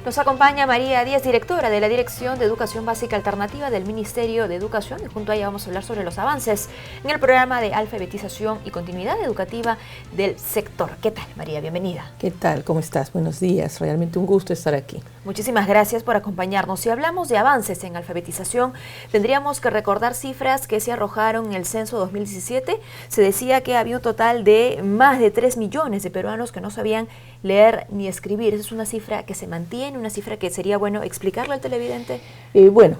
Nos acompaña María Díaz, directora de la Dirección de Educación Básica Alternativa del Ministerio de Educación, y junto a ella vamos a hablar sobre los avances en el programa de alfabetización y continuidad educativa del sector. ¿Qué tal, María? Bienvenida. ¿Qué tal? ¿Cómo estás? Buenos días. Realmente un gusto estar aquí. Muchísimas gracias por acompañarnos. Si hablamos de avances en alfabetización, tendríamos que recordar cifras que se arrojaron en el censo 2017. Se decía que había un total de más de 3 millones de peruanos que no sabían leer ni escribir. Esa es una cifra que se mantiene, una cifra que sería bueno explicarle al televidente. Bueno,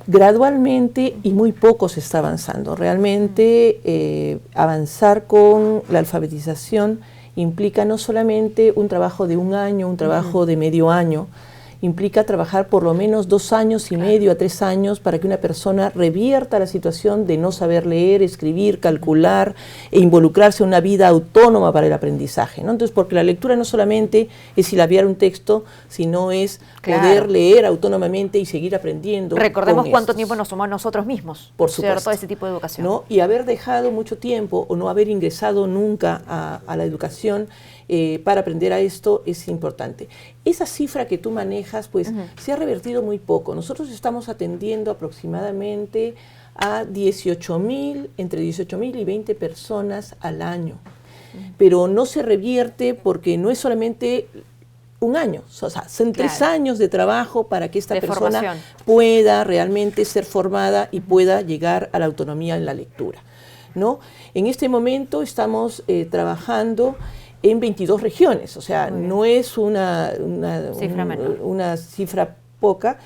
gradualmente y muy poco se está avanzando. Realmente avanzar con la alfabetización implica no solamente un trabajo de un año, un trabajo de medio año, implica trabajar por lo menos 2 años y medio a 3 años para que una persona revierta la situación de no saber leer, escribir, calcular e involucrarse en una vida autónoma para el aprendizaje, ¿no? Entonces, porque la lectura no solamente es silabear un texto, sino es poder leer autónomamente y seguir aprendiendo. Recordemos cuánto tiempo nos tomó a nosotros mismos, por supuesto, todo este tipo de educación, ¿no? Y haber dejado mucho tiempo o no haber ingresado nunca a la educación para aprender a esto es importante. Esa cifra que tú manejas, pues, se ha revertido muy poco. Nosotros estamos atendiendo aproximadamente a entre 18.000 y 20 personas al año. Pero no se revierte porque no es solamente un año, o sea, son 3 años de trabajo para que esta persona pueda realmente ser formada y pueda llegar a la autonomía en la lectura, ¿no? En este momento estamos trabajando en 22 regiones, o sea, no es una cifra poca,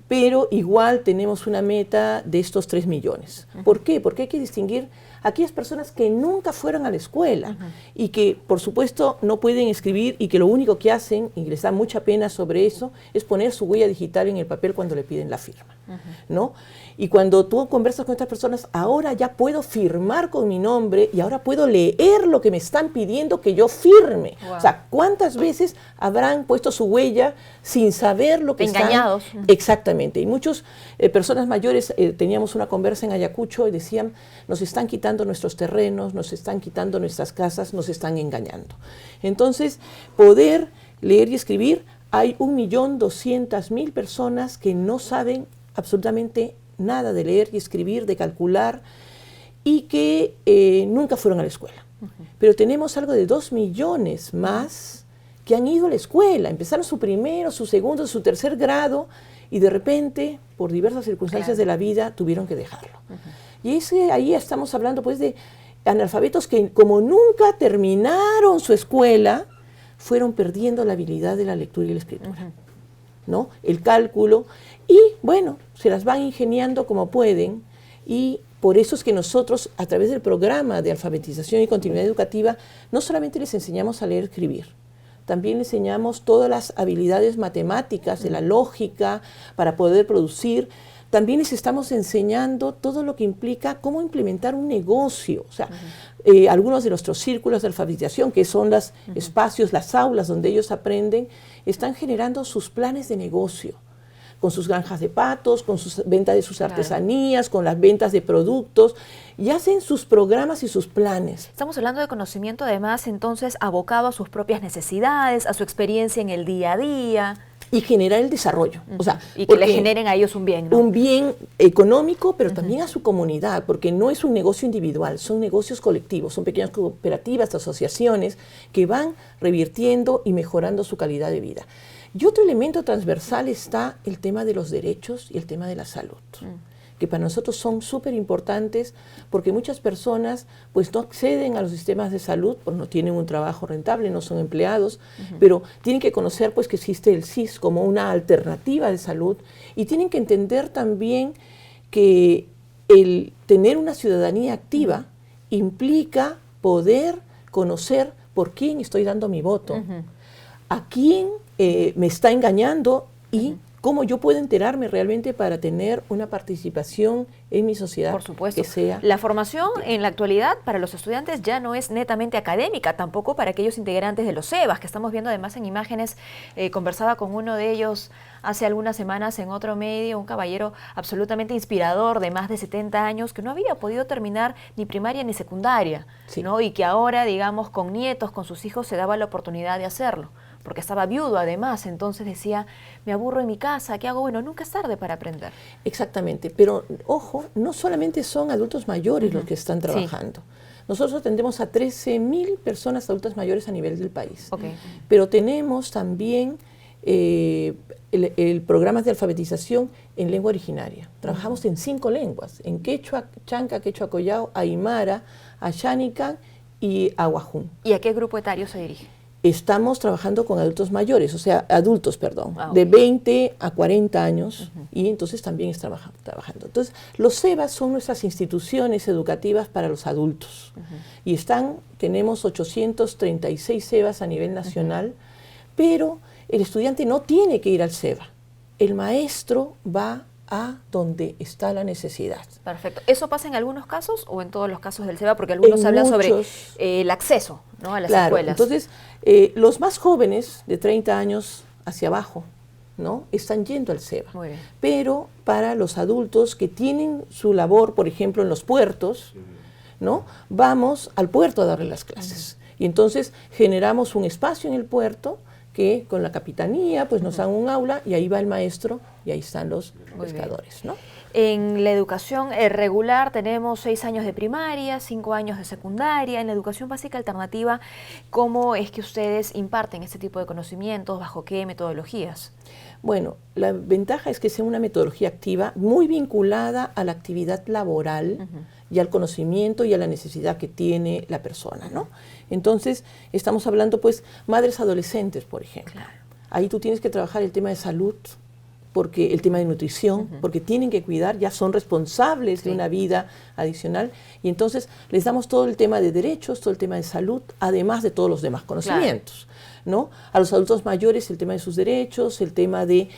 pero igual tenemos una meta de estos 3 millones. ¿Por qué? Porque hay que distinguir a aquellas personas que nunca fueron a la escuela y que, por supuesto, no pueden escribir y que lo único que hacen, y les da mucha pena sobre eso, es poner su huella digital en el papel cuando le piden la firma, ¿no? Y cuando tú conversas con estas personas, ahora ya puedo firmar con mi nombre y ahora puedo leer lo que me están pidiendo que yo firme. O sea, ¿cuántas veces habrán puesto su huella sin saber lo que engañados? Exactamente. Y muchas personas mayores, teníamos una conversa en Ayacucho y decían, nos están quitando nuestros terrenos, nos están quitando nuestras casas, nos están engañando. Entonces, poder leer y escribir, hay 1.200.000 personas que no saben absolutamente nada de leer y escribir, de calcular, y que nunca fueron a la escuela. Pero tenemos algo de 2 millones más que han ido a la escuela, empezaron su primero, su segundo, su tercer grado, y de repente, por diversas circunstancias de la vida, tuvieron que dejarlo. Y ahí estamos hablando pues de analfabetos que como nunca terminaron su escuela, fueron perdiendo la habilidad de la lectura y la escritura, ¿no? El cálculo, y bueno, se las van ingeniando como pueden, y por eso es que nosotros, a través del programa de alfabetización y continuidad educativa, no solamente les enseñamos a leer y escribir, también les enseñamos todas las habilidades matemáticas, de la lógica, para poder producir. También les estamos enseñando todo lo que implica cómo implementar un negocio. O sea, algunos de nuestros círculos de alfabetización, que son los espacios, las aulas donde ellos aprenden, están generando sus planes de negocio, con sus granjas de patos, con sus ventas de sus artesanías, con las ventas de productos, y hacen sus programas y sus planes. Estamos hablando de conocimiento, además, entonces, abocado a sus propias necesidades, a su experiencia en el día a día. Y generar el desarrollo. O sea, y que le generen a ellos un bien, ¿no? Un bien económico, pero también a su comunidad, porque no es un negocio individual, son negocios colectivos, son pequeñas cooperativas, asociaciones que van revirtiendo y mejorando su calidad de vida. Y otro elemento transversal está el tema de los derechos y el tema de la salud, que para nosotros son súper importantes porque muchas personas pues no acceden a los sistemas de salud, pues no tienen un trabajo rentable, no son empleados, pero tienen que conocer pues que existe el SIS como una alternativa de salud, y tienen que entender también que el tener una ciudadanía activa implica poder conocer por quién estoy dando mi voto, a quién me está engañando y cómo yo puedo enterarme realmente para tener una participación en mi sociedad. Por supuesto. Que sea. La formación en la actualidad para los estudiantes ya no es netamente académica, tampoco para aquellos integrantes de los CEBAS, que estamos viendo además en imágenes. Conversaba con uno de ellos hace algunas semanas en otro medio, un caballero absolutamente inspirador de más de 70 años que no había podido terminar ni primaria ni secundaria, ¿no? Y que ahora, digamos, con nietos, con sus hijos, se daba la oportunidad de hacerlo. porque estaba viudo además, entonces decía, me aburro en mi casa, ¿qué hago? Bueno, nunca es tarde para aprender. Exactamente, pero ojo, no solamente son adultos mayores los que están trabajando. Nosotros atendemos a 13.000 personas adultas mayores a nivel del país, pero tenemos también el programa de alfabetización en lengua originaria. Trabajamos en 5 lenguas, en quechua, chanca, quechua collao, aymara, axánica y aguajún. ¿Y a qué grupo etario se dirige? Estamos trabajando con adultos mayores, o sea, adultos, perdón, de 20 a 40 años, y entonces también estamos trabajando. Entonces, los SEBAs son nuestras instituciones educativas para los adultos, y tenemos 836 SEBAs a nivel nacional, pero el estudiante no tiene que ir al SEBA, el maestro va a donde está la necesidad. Perfecto. ¿Eso pasa en algunos casos o en todos los casos del SEBA? Porque algunos hablan sobre el acceso, ¿no?, a las escuelas. Entonces, los más jóvenes, de 30 años hacia abajo, ¿no?, están yendo al SEBA. Muy bien. Pero para los adultos que tienen su labor, por ejemplo, en los puertos, ¿no?, vamos al puerto a darle las clases. Y entonces generamos un espacio en el puerto que con la capitanía pues nos dan un aula y ahí va el maestro y ahí están los pescadores, ¿no? En la educación regular tenemos 6 años de primaria, 5 años de secundaria. En la educación básica alternativa, ¿cómo es que ustedes imparten este tipo de conocimientos? ¿Bajo qué metodologías? Bueno, la ventaja es que sea una metodología activa muy vinculada a la actividad laboral y al conocimiento y a la necesidad que tiene la persona, ¿no? Entonces, estamos hablando, pues, madres adolescentes, por ejemplo. Claro. Ahí tú tienes que trabajar el tema de salud, porque el tema de nutrición, porque tienen que cuidar, ya son responsables de una vida adicional, y entonces les damos todo el tema de derechos, todo el tema de salud, además de todos los demás conocimientos, ¿no? A los adultos mayores el tema de sus derechos, el tema de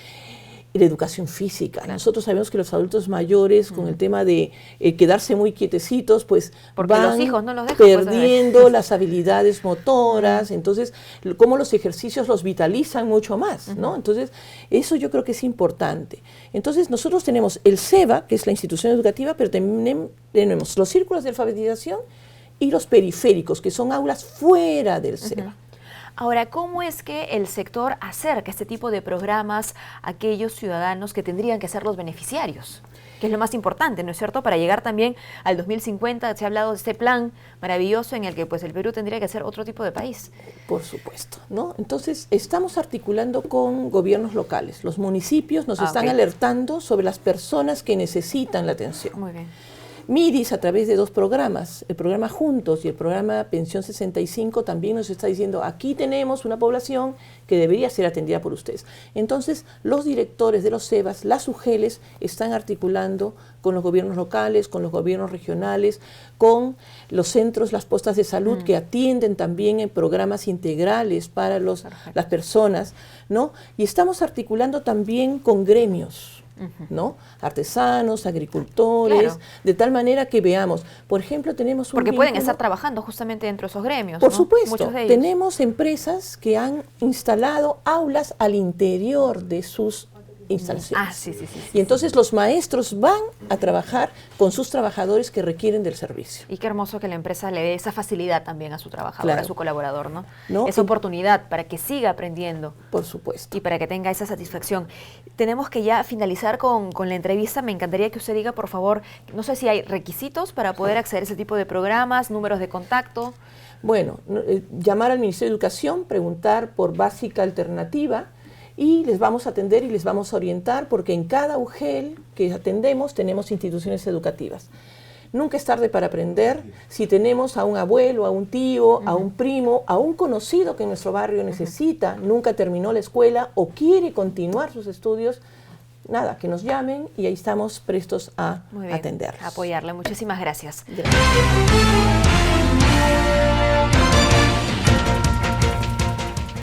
la educación física. Claro. Nosotros sabemos que los adultos mayores, con el tema de quedarse muy quietecitos, pues porque van los hijos no los dejan, perdiendo las habilidades motoras, entonces, cómo los ejercicios los vitalizan mucho más, ¿no? Entonces, eso yo creo que es importante. Entonces, nosotros tenemos el SEBA, que es la institución educativa, pero tenemos los círculos de alfabetización y los periféricos, que son aulas fuera del SEBA. Ahora, ¿cómo es que el sector acerca este tipo de programas a aquellos ciudadanos que tendrían que ser los beneficiarios? Que es lo más importante, ¿no es cierto? Para llegar también al 2050, se ha hablado de este plan maravilloso en el que pues el Perú tendría que ser otro tipo de país. Por supuesto, ¿no? Entonces, estamos articulando con gobiernos locales. Los municipios nos están alertando sobre las personas que necesitan la atención. Muy bien. MIDIS, a través de 2 programas, el programa Juntos y el programa Pensión 65, también nos está diciendo, aquí tenemos una población que debería ser atendida por ustedes. Entonces, los directores de los SEBAs, las UGELES, están articulando con los gobiernos locales, con los gobiernos regionales, con los centros, las postas de salud, que atienden también en programas integrales para las personas, ¿no? Y estamos articulando también con gremios, ¿no? Artesanos, agricultores, de tal manera que veamos, por ejemplo, tenemos un porque pueden estar trabajando justamente dentro de esos gremios, por ¿no? supuesto, muchos de ellos. Tenemos empresas que han instalado aulas al interior de sus instalaciones. Y entonces los maestros van a trabajar con sus trabajadores que requieren del servicio. Y qué hermoso que la empresa le dé esa facilidad también a su trabajador, a su colaborador, ¿no? Esa oportunidad para que siga aprendiendo. Por supuesto. Y para que tenga esa satisfacción. Tenemos que ya finalizar con la entrevista. Me encantaría que usted diga, por favor, no sé si hay requisitos para poder acceder a ese tipo de programas, números de contacto. Bueno, llamar al Ministerio de Educación, preguntar por básica alternativa, y les vamos a atender y les vamos a orientar, porque en cada UGEL que atendemos tenemos instituciones educativas. Nunca es tarde para aprender. Si tenemos a un abuelo, a un tío, a un primo, a un conocido que en nuestro barrio necesita, nunca terminó la escuela o quiere continuar sus estudios, nada, que nos llamen y ahí estamos prestos a atenderlos. A apoyarle. Muchísimas gracias. Gracias.